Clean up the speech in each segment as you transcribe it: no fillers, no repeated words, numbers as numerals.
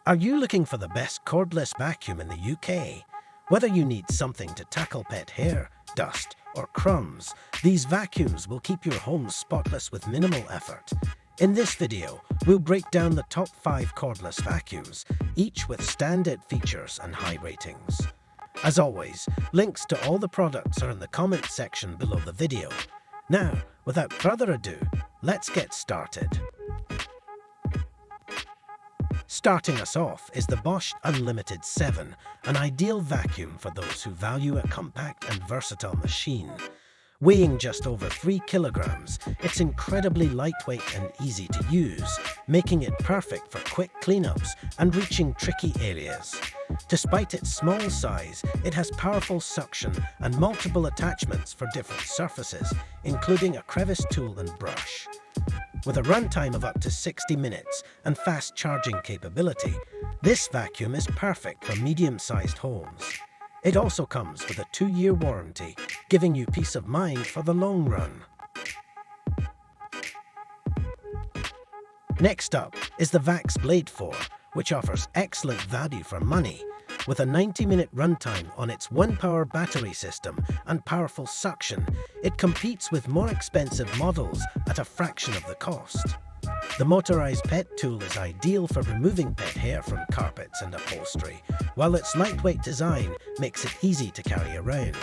Are you looking for the best cordless vacuum in the UK? Whether you need something to tackle pet hair, dust, or crumbs, these vacuums will keep your home spotless with minimal effort. In this video, we'll break down the top 5 cordless vacuums, each with standout features and high ratings. As always, links to all the products are in the comment section below the video. Now, without further ado, let's get started. Starting us off is the Bosch Unlimited 7, an ideal vacuum for those who value a compact and versatile machine. Weighing just over 3 kilograms, it's incredibly lightweight and easy to use, making it perfect for quick cleanups and reaching tricky areas. Despite its small size, it has powerful suction and multiple attachments for different surfaces, including a crevice tool and brush. With a runtime of up to 60 minutes and fast charging capability, this vacuum is perfect for medium-sized homes. It also comes with a 2-year warranty, giving you peace of mind for the long run. Next up is the Vax Blade 4, which offers excellent value for money. With a 90-minute runtime on its 1-power battery system and powerful suction, it competes with more expensive models at a fraction of the cost. The motorized pet tool is ideal for removing pet hair from carpets and upholstery, while its lightweight design makes it easy to carry around.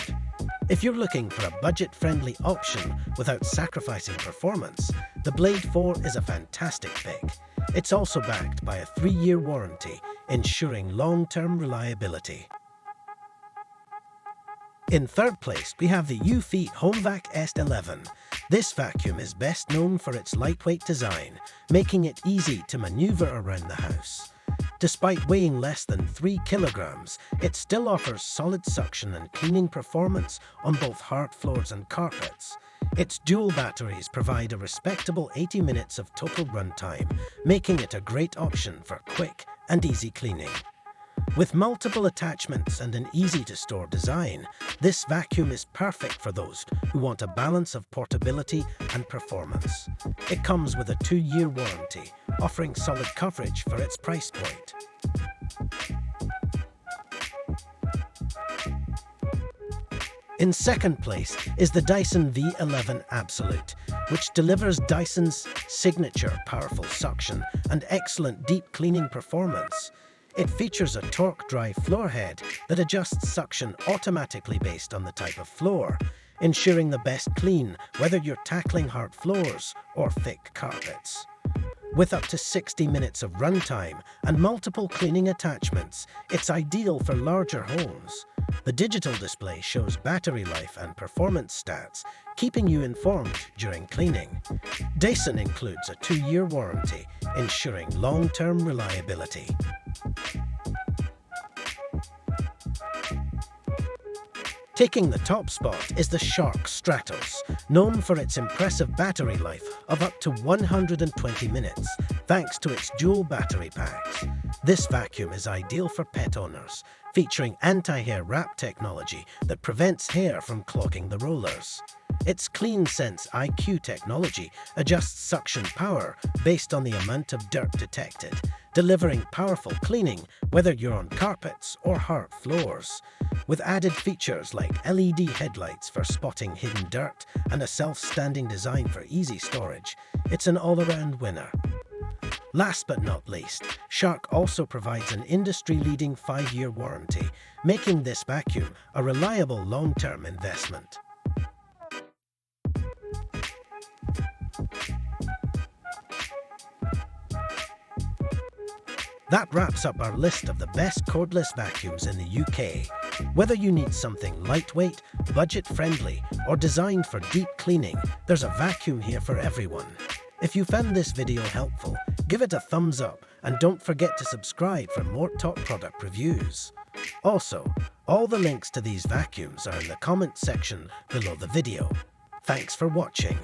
If you're looking for a budget-friendly option without sacrificing performance, the Blade 4 is a fantastic pick. It's also backed by a 3-year warranty, ensuring long-term reliability. In third place, we have the Eufy HomeVac S11. This vacuum is best known for its lightweight design, making it easy to maneuver around the house. Despite weighing less than 3 kilograms, it still offers solid suction and cleaning performance on both hard floors and carpets. Its dual batteries provide a respectable 80 minutes of total runtime, making it a great option for quick and easy cleaning. With multiple attachments and an easy-to-store design, this vacuum is perfect for those who want a balance of portability and performance. It comes with a 2-year warranty, offering solid coverage for its price point. In second place is the Dyson V11 Absolute, which delivers Dyson's signature powerful suction and excellent deep cleaning performance. It features a torque-drive floor head that adjusts suction automatically based on the type of floor, ensuring the best clean whether you're tackling hard floors or thick carpets. With up to 60 minutes of runtime and multiple cleaning attachments, it's ideal for larger homes. The digital display shows battery life and performance stats, keeping you informed during cleaning. Dyson includes a 2-year warranty, ensuring long-term reliability. Taking the top spot is the Shark Stratos, known for its impressive battery life of up to 120 minutes, thanks to its dual battery packs. This vacuum is ideal for pet owners, featuring anti-hair wrap technology that prevents hair from clogging the rollers. Its CleanSense IQ technology adjusts suction power based on the amount of dirt detected, delivering powerful cleaning whether you're on carpets or hard floors. With added features like LED headlights for spotting hidden dirt and a self-standing design for easy storage, it's an all-around winner. Last but not least, Shark also provides an industry-leading 5-year warranty, making this vacuum a reliable long-term investment. That wraps up our list of the best cordless vacuums in the UK. Whether you need something lightweight, budget-friendly, or designed for deep cleaning, there's a vacuum here for everyone. If you found this video helpful, give it a thumbs up and don't forget to subscribe for more top product reviews. Also, all the links to these vacuums are in the comment section below the video. Thanks for watching.